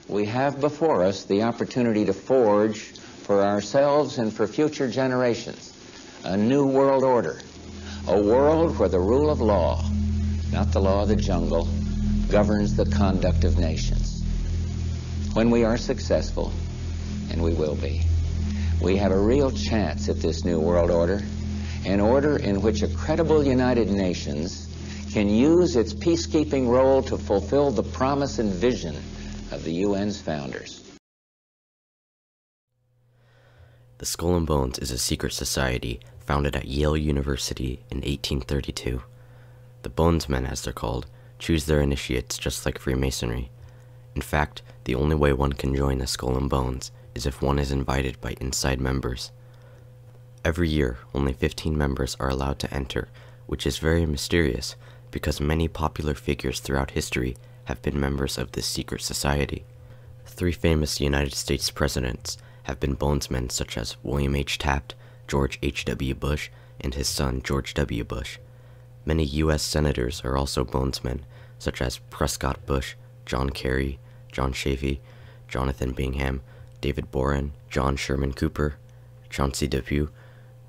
we have before us the opportunity to forge for ourselves and for future generations a new world order, a world where the rule of law, not the law of the jungle, governs the conduct of nations. When we are successful, and we will be, we have a real chance at this new world order, an order in which a credible United Nations can use its peacekeeping role to fulfill the promise and vision of the UN's founders. The Skull and Bones is a secret society founded at Yale University in 1832. The Bonesmen, as they're called, choose their initiates just like Freemasonry. In fact, the only way one can join the Skull and Bones is if one is invited by inside members. Every year, only 15 members are allowed to enter, which is very mysterious because many popular figures throughout history have been members of this secret society. 3 famous United States presidents have been Bonesmen, such as William H. Taft, George H.W. Bush, and his son George W. Bush. Many U.S. senators are also Bonesmen, such as Prescott Bush, John Kerry, John Chafee, Jonathan Bingham, David Boren, John Sherman Cooper, Chauncey Depew,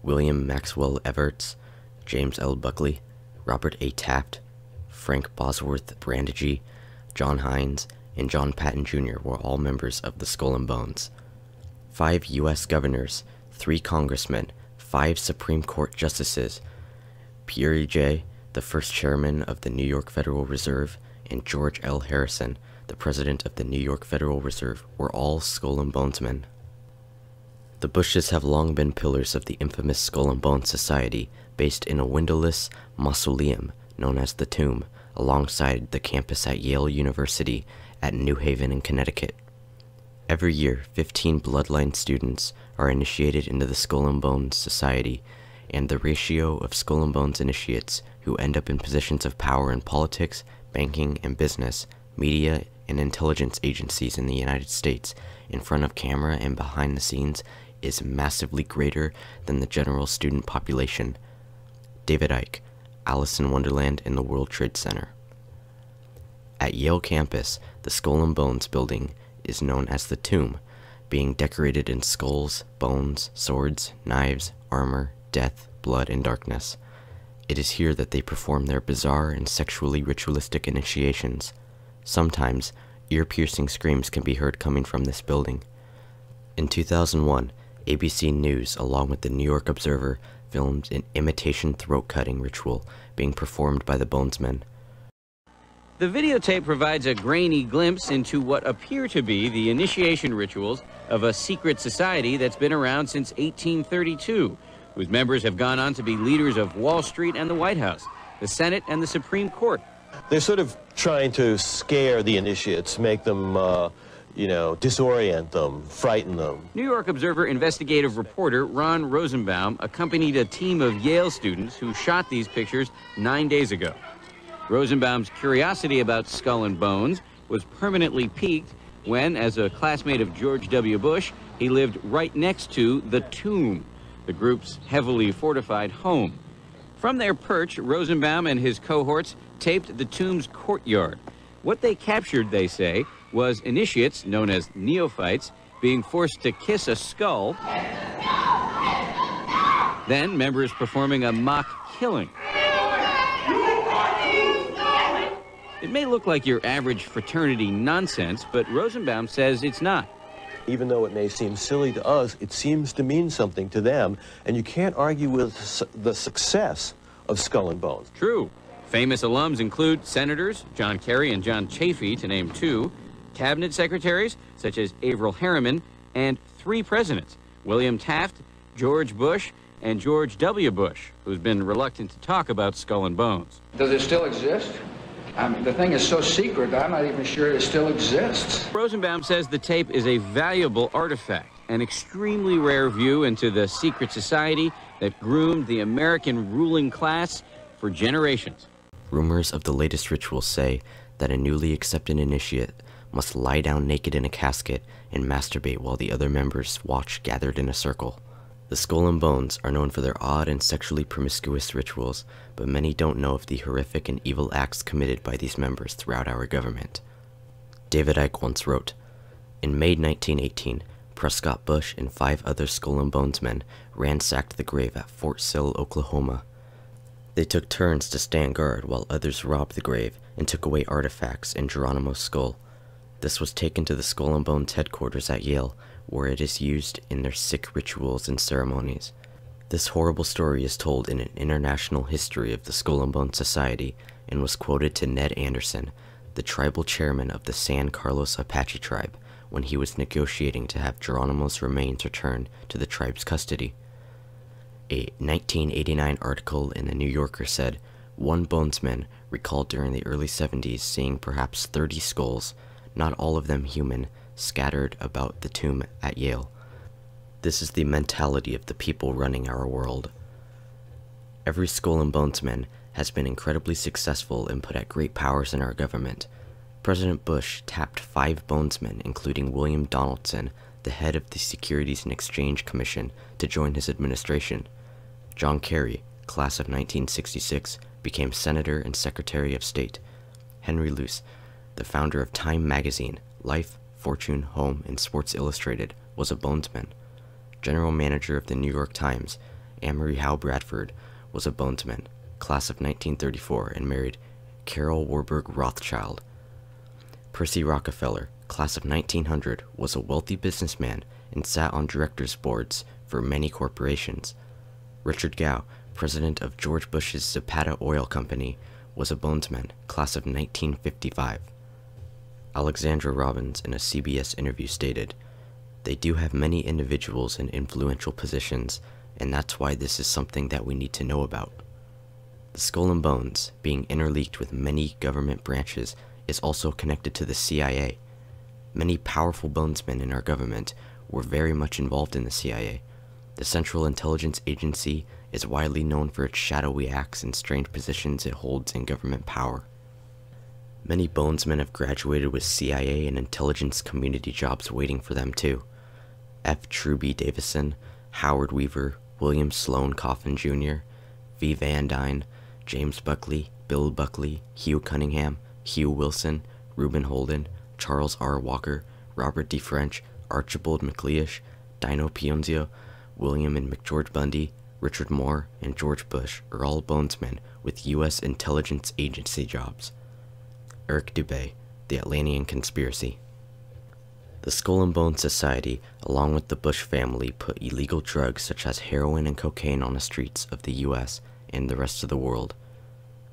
William Maxwell Evarts, James L. Buckley, Robert A. Taft, Frank Bosworth Brandegee, John Hines, and John Patton Jr. were all members of the Skull and Bones. 5 U.S. governors, 3 congressmen, 5 Supreme Court justices, Pierre J., the first chairman of the New York Federal Reserve, and George L. Harrison, the president of the New York Federal Reserve, were all Skull and Bonesmen. The Bushes have long been pillars of the infamous Skull and Bones Society, based in a windowless mausoleum known as the Tomb, alongside the campus at Yale University at New Haven in Connecticut. Every year, 15 bloodline students are initiated into the Skull and Bones Society, and the ratio of Skull and Bones initiates who end up in positions of power in politics, banking and business, media, and intelligence agencies in the United States, in front of camera and behind the scenes, is massively greater than the general student population. David Icke, Alice in Wonderland and the World Trade Center. At Yale campus, the Skull and Bones building is known as the Tomb, being decorated in skulls, bones, swords, knives, armor, death, blood, and darkness. It is here that they perform their bizarre and sexually ritualistic initiations. Sometimes, ear-piercing screams can be heard coming from this building. In 2001, ABC News, along with the New York Observer, filmed an imitation throat-cutting ritual being performed by the Bonesmen. The videotape provides a grainy glimpse into what appear to be the initiation rituals of a secret society that's been around since 1832, whose members have gone on to be leaders of Wall Street and the White House, the Senate and the Supreme Court. They're sort of trying to scare the initiates, make them, disorient them, frighten them. New York Observer investigative reporter Ron Rosenbaum accompanied a team of Yale students who shot these pictures 9 days ago. Rosenbaum's curiosity about Skull and Bones was permanently piqued when, as a classmate of George W. Bush, he lived right next to the Tomb, the group's heavily fortified home. From their perch, Rosenbaum and his cohorts taped the Tomb's courtyard. What they captured, they say, was initiates, known as neophytes, being forced to kiss a skull, then members performing a mock killing. It may look like your average fraternity nonsense, but Rosenbaum says it's not. Even though it may seem silly to us, it seems to mean something to them, and you can't argue with the success of Skull and Bones. True. Famous alums include senators John Kerry and John Chafee, to name 2, cabinet secretaries such as Averell Harriman, and 3 presidents, William Taft, George Bush, and George W. Bush, who's been reluctant to talk about Skull and Bones. Does it still exist? The thing is so secret, I'm not even sure it still exists. Rosenbaum says the tape is a valuable artifact, an extremely rare view into the secret society that groomed the American ruling class for generations. Rumors of the latest rituals say that a newly accepted initiate must lie down naked in a casket and masturbate while the other members watch gathered in a circle. The Skull and Bones are known for their odd and sexually promiscuous rituals, but many don't know of the horrific and evil acts committed by these members throughout our government. David Icke once wrote, In May 1918, Prescott Bush and 5 other Skull and Bones men ransacked the grave at Fort Sill, Oklahoma. They took turns to stand guard while others robbed the grave and took away artifacts in Geronimo's skull. This was taken to the Skull and Bones headquarters at Yale, where it is used in their sick rituals and ceremonies. This horrible story is told in an international history of the Skull and Bones Society and was quoted to Ned Anderson, the tribal chairman of the San Carlos Apache tribe, when he was negotiating to have Geronimo's remains returned to the tribe's custody. A 1989 article in The New Yorker said, one bonesman recalled during the early 70s seeing perhaps 30 skulls, not all of them human, scattered about the tomb at Yale. This is the mentality of the people running our world. Every Skull and Bonesman has been incredibly successful and put at great powers in our government. President Bush tapped 5 bonesmen, including William Donaldson, the head of the Securities and Exchange Commission, to join his administration. John Kerry, class of 1966, became Senator and Secretary of State. Henry Luce, the founder of Time magazine, Life, Fortune, Home, and Sports Illustrated, was a bonesman. General Manager of the New York Times, Amory Howe Bradford, was a bonesman, class of 1934, and married Carol Warburg Rothschild. Percy Rockefeller, class of 1900, was a wealthy businessman and sat on directors' boards for many corporations. Richard Gow, president of George Bush's Zapata Oil Company, was a bonesman, class of 1955. Alexandra Robbins, in a CBS interview, stated, "They do have many individuals in influential positions, and that's why this is something that we need to know about." The Skull and Bones, being interleaked with many government branches, is also connected to the CIA. Many powerful bonesmen in our government were very much involved in the CIA. The Central Intelligence Agency is widely known for its shadowy acts and strange positions it holds in government power. Many bonesmen have graduated with CIA and intelligence community jobs waiting for them too. F. Truby Davison, Howard Weaver, William Sloane Coffin Jr., V. Van Dyne, James Buckley, Bill Buckley, Hugh Cunningham, Hugh Wilson, Reuben Holden, Charles R. Walker, Robert D. French, Archibald MacLeish, Dino Pionzio, William and McGeorge Bundy, Richard Moore, and George Bush are all bonesmen with U.S. intelligence agency jobs. Eric Dubé, The Atlantean Conspiracy. The Skull and Bones Society, along with the Bush family, put illegal drugs such as heroin and cocaine on the streets of the U.S. and the rest of the world.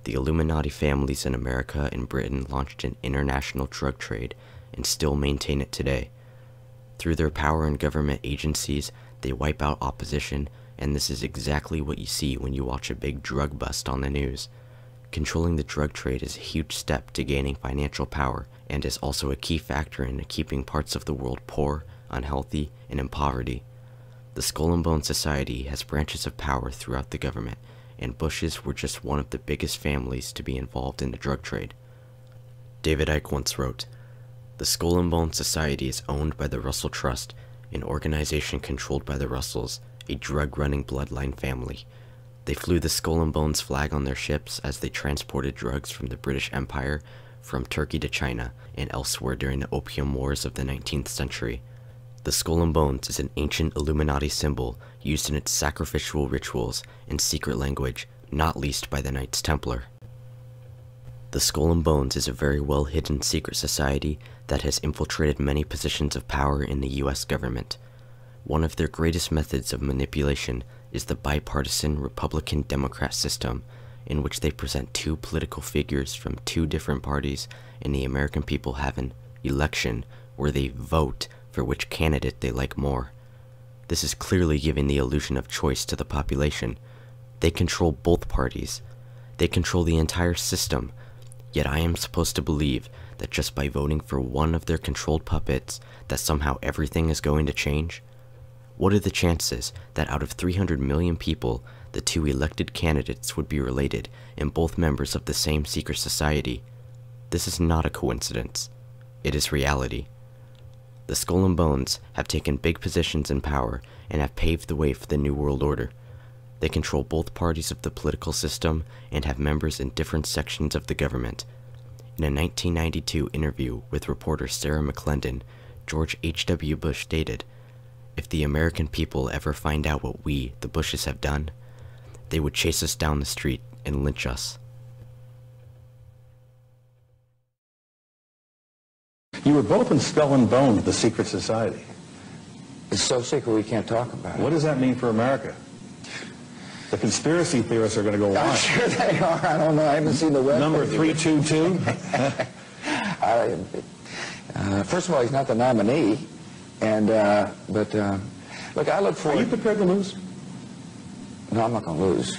The Illuminati families in America and Britain launched an international drug trade and still maintain it today. Through their power in government agencies, they wipe out opposition, and this is exactly what you see when you watch a big drug bust on the news. Controlling the drug trade is a huge step to gaining financial power and is also a key factor in keeping parts of the world poor, unhealthy, and in poverty. The Skull and Bones Society has branches of power throughout the government, and Bushes were just one of the biggest families to be involved in the drug trade. David Icke once wrote, "The Skull and Bones Society is owned by the Russell Trust, an organization controlled by the Russells, a drug-running bloodline family. They flew the Skull and Bones flag on their ships as they transported drugs from the British Empire, from Turkey to China, and elsewhere during the Opium Wars of the 19th century. The Skull and Bones is an ancient Illuminati symbol used in its sacrificial rituals and secret language, not least by the Knights Templar. The Skull and Bones is a very well-hidden secret society that has infiltrated many positions of power in the U.S. government. One of their greatest methods of manipulation is the bipartisan Republican-Democrat system, in which they present 2 political figures from 2 different parties, and the American people have an election where they vote for which candidate they like more. This is clearly giving the illusion of choice to the population. They control both parties. They control the entire system, yet I am supposed to believe that just by voting for one of their controlled puppets, that somehow everything is going to change? What are the chances that out of 300 million people, the 2 elected candidates would be related and both members of the same secret society? This is not a coincidence. It is reality. The Skull and Bones have taken big positions in power and have paved the way for the New World Order. They control both parties of the political system and have members in different sections of the government. In a 1992 interview with reporter Sarah McClendon, George H.W. Bush stated, "If the American people ever find out what we, the Bushes, have done, they would chase us down the street and lynch us." You were both in Skull and Bones, the secret society. It's so secret we can't talk about it. What does that mean for America? The conspiracy theorists are going to go I'm wild. sure they are. I don't know. I haven't seen the web. Number page. 322? First of all, he's not the nominee. And, look, I look Are forward... you prepared to lose? No, I'm not going to lose.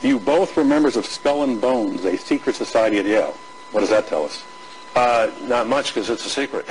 You both were members of Skull and Bones, a secret society at Yale. What does that tell us? Not much, because it's a secret.